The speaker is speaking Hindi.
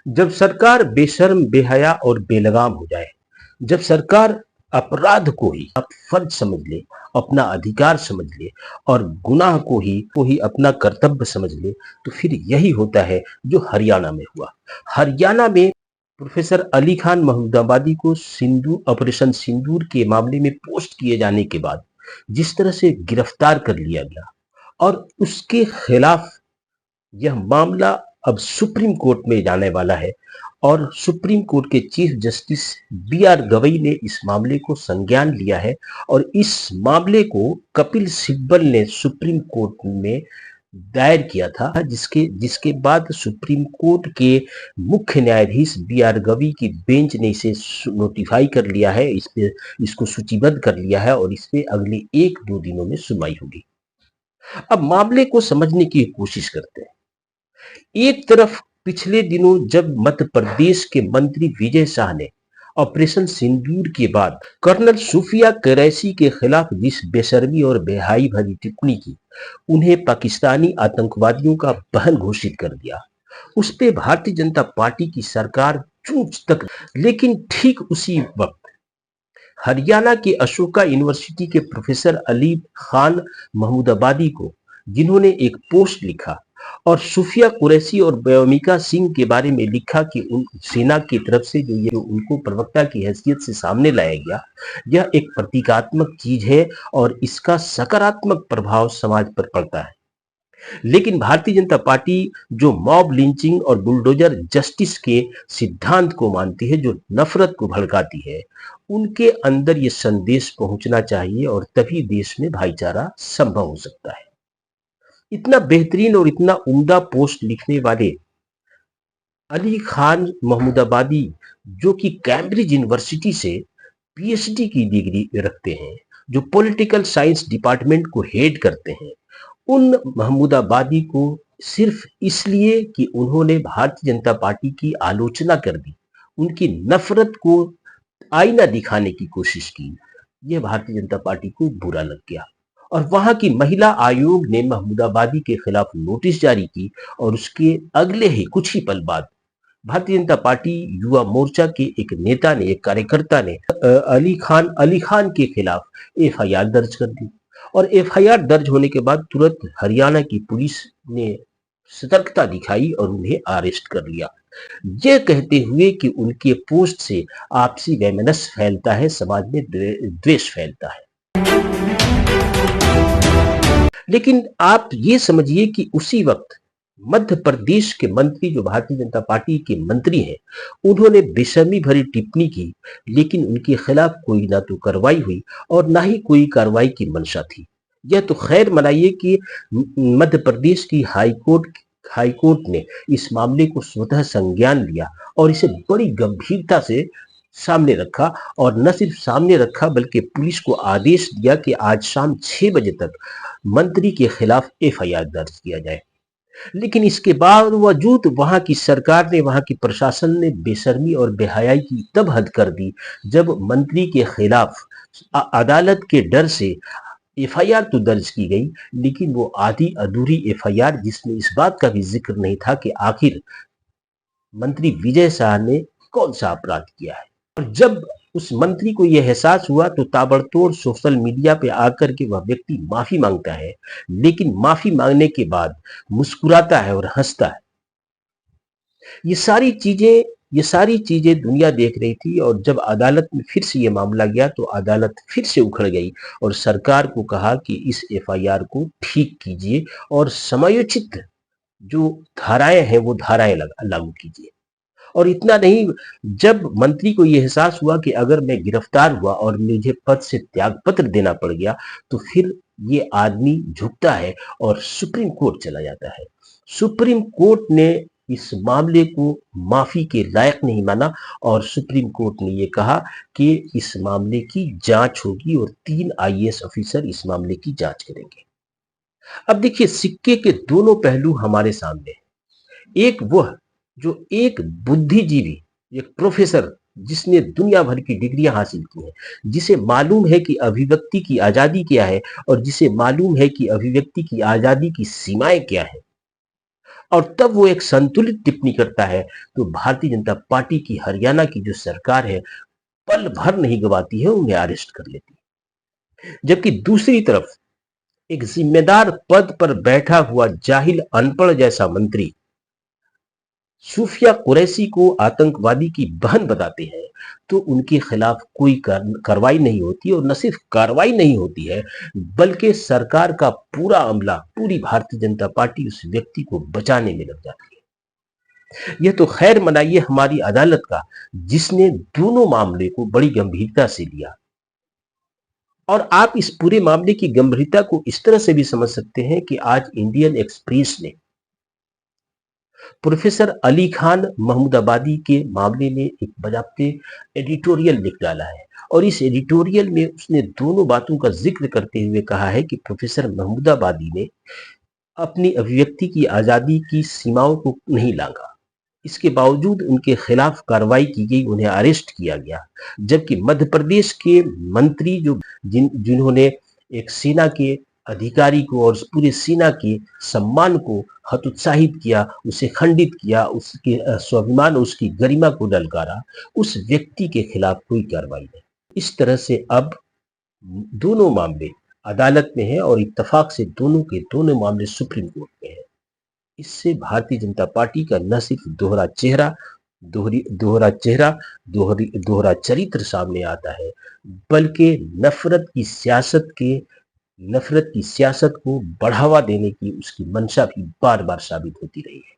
जब सरकार बेशर्म, बेहया और बेलगाम हो जाए, जब सरकार अपराध को ही फर्ज समझ ले, अपना अधिकार समझ ले और गुनाह को ही अपना कर्तव्य समझ ले, तो फिर यही होता है जो हरियाणा में हुआ। हरियाणा में प्रोफेसर अली खान महमूदाबादी को सिंदूर ऑपरेशन सिंदूर के मामले में पोस्ट किए जाने के बाद जिस तरह से गिरफ्तार कर लिया गया और उसके खिलाफ यह मामला अब सुप्रीम कोर्ट में जाने वाला है और सुप्रीम कोर्ट के chief justice B R Gavai ने इस मामले को संज्ञान लिया है और इस मामले को कपिल सिब्बल ने सुप्रीम कोर्ट में दायर किया था, जिसके जिसके बाद सुप्रीम कोर्ट के मुख्य न्यायाधीश बी आर गवई की बेंच ने इसे नोटिफाई कर लिया है, इस पे इसको सूचीबद्ध कर लिया है और इस पे अगले 1-2 दिनों में सुनवाई होगी। अब मामले को समझने की कोशिश करते हैं। एक तरफ पिछले दिनों जब मध्य प्रदेश के मंत्री विजय शाह ने ऑपरेशन सिंदूर के बाद कर्नल सूफिया कुरैशी के खिलाफ जिस बेशर्मी और बेहाई भरी टिप्पणी की, उन्हें पाकिस्तानी आतंकवादियों का बहन घोषित कर दिया, उस पे भारतीय जनता पार्टी की सरकार चूप तक। लेकिन ठीक उसी वक्त हरियाणा के अशोका यूनिवर्सिटी के प्रोफेसर अली खान महमूदाबादी को, जिन्होंने एक पोस्ट लिखा और सूफिया कुरैशी और व्योमिका सिंह के बारे में लिखा कि उन सेना की तरफ से जो उनको प्रवक्ता की हैसियत से सामने लाया गया, यह एक प्रतीकात्मक चीज है और इसका सकारात्मक प्रभाव समाज पर पड़ता है। लेकिन भारतीय जनता पार्टी जो मॉब लिंचिंग और बुलडोजर जस्टिस के सिद्धांत को मानती है, जो नफरत को भड़काती है, उनके अंदर ये संदेश पहुंचना चाहिए और तभी देश में भाईचारा संभव हो सकता है। इतना बेहतरीन और इतना उम्दा पोस्ट लिखने वाले अली खान महमूदाबादी, जो कि कैम्ब्रिज यूनिवर्सिटी से पीएचडी की डिग्री रखते हैं, जो पॉलिटिकल साइंस डिपार्टमेंट को हेड करते हैं, उन महमूदाबादी को सिर्फ इसलिए कि उन्होंने भारतीय जनता पार्टी की आलोचना कर दी, उनकी नफरत को आईना दिखाने की कोशिश की, यह भारतीय जनता पार्टी को बुरा लग गया और वहां की महिला आयोग ने महमूदाबादी के खिलाफ नोटिस जारी की और उसके अगले ही कुछ ही पल बाद भारतीय जनता पार्टी युवा मोर्चा के एक नेता ने, एक कार्यकर्ता ने अली खान के खिलाफ एफआईआर दर्ज कर दी और एफआईआर दर्ज होने के बाद तुरंत हरियाणा की पुलिस ने सतर्कता दिखाई और उन्हें अरेस्ट कर लिया, ये कहते हुए कि उनके पोस्ट से आपसी वैमनस्य फैलता है, समाज में द्वेष फैलता है। लेकिन आप ये समझिए कि उसी वक्त मध्य प्रदेश के मंत्री, जो भारतीय जनता पार्टी के मंत्री हैं, उन्होंने बेशर्मी भरी टिप्पणी की, लेकिन उनके खिलाफ कोई ना तो कार्रवाई हुई और ना ही कोई कार्रवाई की मंशा थी। यह तो खैर मनाइए कि मध्य प्रदेश की हाईकोर्ट ने इस मामले को स्वतः संज्ञान लिया और इसे बड़ी गंभीरता से सामने रखा और न सिर्फ सामने रखा बल्कि पुलिस को आदेश दिया कि आज शाम 6 बजे तक मंत्री के खिलाफ एफआईआर दर्ज किया जाए। लेकिन इसके बावजूद वहां की सरकार ने, वहां की प्रशासन ने बेशर्मी और बेहयाई की तब हद कर दी जब मंत्री के खिलाफ अदालत के डर से एफआईआर तो दर्ज की गई, लेकिन वो आधी अधूरी एफआईआर, जिसमें इस बात का भी जिक्र नहीं था कि आखिर मंत्री विजय शाह ने कौन सा अपराध किया है। और जब उस मंत्री को यह एहसास हुआ तो ताबड़तोड़ सोशल मीडिया पे आकर के वह व्यक्ति माफी मांगता है, लेकिन माफी मांगने के बाद मुस्कुराता है और हंसता है। ये सारी चीजें दुनिया देख रही थी और जब अदालत में फिर से ये मामला गया तो अदालत फिर से उखड़ गई और सरकार को कहा कि इस एफआईआर को ठीक कीजिए और समयोचित जो धाराएं हैं वो धाराएं लागू कीजिए। और इतना नहीं, जब मंत्री को यह एहसास हुआ कि अगर मैं गिरफ्तार हुआ और मुझे पद से त्याग पत्र देना पड़ गया तो फिर ये आदमी झुकता है और सुप्रीम कोर्ट चला जाता है। सुप्रीम कोर्ट ने इस मामले को माफी के लायक नहीं माना और सुप्रीम कोर्ट ने यह कहा कि इस मामले की जांच होगी और 3 आईएएस ऑफिसर इस मामले की जांच करेंगे। अब देखिए, सिक्के के दोनों पहलू हमारे सामने हैं। एक वह जो एक बुद्धिजीवी, एक प्रोफेसर जिसने दुनिया भर की डिग्रियां हासिल की हैं, जिसे मालूम है कि अभिव्यक्ति की आजादी क्या है और जिसे मालूम है कि अभिव्यक्ति की आजादी की सीमाएं क्या है, और तब वो एक संतुलित टिप्पणी करता है तो भारतीय जनता पार्टी की हरियाणा की जो सरकार है पल भर नहीं गवाती है, उन्हें अरेस्ट कर लेती है। जबकि दूसरी तरफ एक जिम्मेदार पद पर बैठा हुआ जाहिल अनपढ़ जैसा मंत्री सूफिया कुरैशी को आतंकवादी की बहन बताते हैं तो उनके खिलाफ कोई कार्रवाई नहीं होती, और न सिर्फ कार्रवाई नहीं होती है बल्कि सरकार का पूरा अमला, पूरी भारतीय जनता पार्टी उस व्यक्ति को बचाने में लग जाती है। यह तो खैर मनाइए हमारी अदालत का, जिसने दोनों मामले को बड़ी गंभीरता से लिया। और आप इस पूरे मामले की गंभीरता को इस तरह से भी समझ सकते हैं कि आज इंडियन एक्सप्रेस ने प्रोफेसर अली खान महमूदाबादी के मामले में एक बाकायदे एडिटोरियल लिख डाला है, और इस एडिटोरियल में उसने दोनों बातों का जिक्र करते हुए कहा है कि प्रोफेसर महमूदाबादी ने अपनी अभिव्यक्ति की आजादी की सीमाओं को नहीं लांघा, इसके बावजूद उनके खिलाफ कार्रवाई की गई, उन्हें अरेस्ट किया गया। जबकि मध्य प्रदेश के मंत्री जिन्होंने एक सेना के अधिकारी को और पूरे सेना के सम्मान को हतोत्साहित किया, उसे खंडित किया, उसके स्वाभिमान, उसकी गरिमा को ललकारा, उस व्यक्ति के खिलाफ कोई कार्रवाई नहीं। इस तरह से अब दोनों मामले अदालत में है और इत्तेफाक से दोनों के दोनों मामले सुप्रीम कोर्ट में है। इससे भारतीय जनता पार्टी का न सिर्फ दोहरा चरित्र सामने आता है, बल्कि नफरत की सियासत को बढ़ावा देने की उसकी मंशा भी बार बार साबित होती रही है।